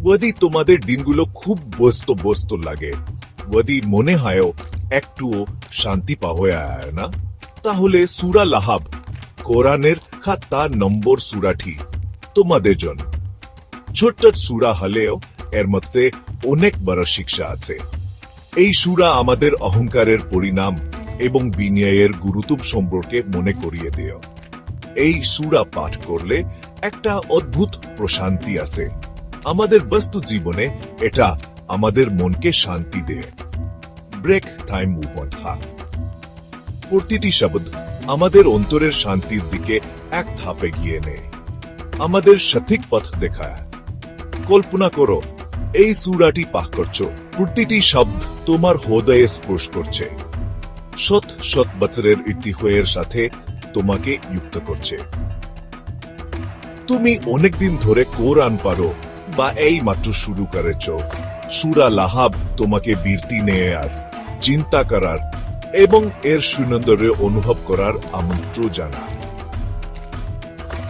যদি তোমাদের দিনগুলো খুব ব্যস্ত ব্যস্ত লাগে, যদি মনে হয় একটুও শান্তি পাওয়া যায় না, তাহলে সূরা লাহাব, কোরআনের ৭ নম্বর সূরাটি তোমাদের জন্য। ছোট্ট সূরা হলেও এর মধ্যে অনেক বড় শিক্ষা আছে। এই সূরা আমাদের অহংকারের পরিণাম এবং বিনয়ের গুরুত্ব সম্পর্কে মনে করিয়ে দিও। এই সূরা পাঠ করলে একটা অদ্ভুত প্রশান্তি আছে। আমাদের বস্তু জীবনে এটা আমাদের মনকে শান্তি দেয়। Break time movement. প্রতিটি শব্দ আমাদের অন্তরের শান্তির দিকে এক ধাপে গিয়ে নেয়, আমাদের সঠিক পথ দেখায়। কল্পনা করো, এই সূরাটি পাঠ করছো, প্রতিটি শব্দ তোমার হৃদয়ে স্পর্শ করছে, শত শত বছরের ইতিহাসের সাথে তোমাকে যুক্ত করছে। তুমি অনেকদিন ধরে কোরআন পারো বা এই মাত্র শুরু করেছ, সূরা লাহাব তোমাকে বীরতি নেয়ার, চিন্তা করার এবং এর সুনন্দরে অনুভব করার আমন্ত্রণ জানায়।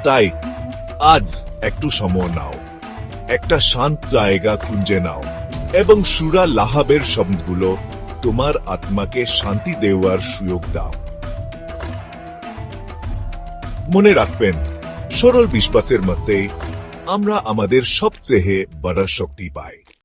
তাই আজ একটু সময় নাও, একটা শান্ত জায়গা খুঁজে নাও এবং সূরা লাহাবের শব্দগুলো তোমার আত্মাকে শান্তি দেওয়ার সুযোগ দাও। মনে রাখবেন, সরল বিশ্বাসের মধ্যে আমরা আমাদের সবচেয়ে বড় শক্তি পাই।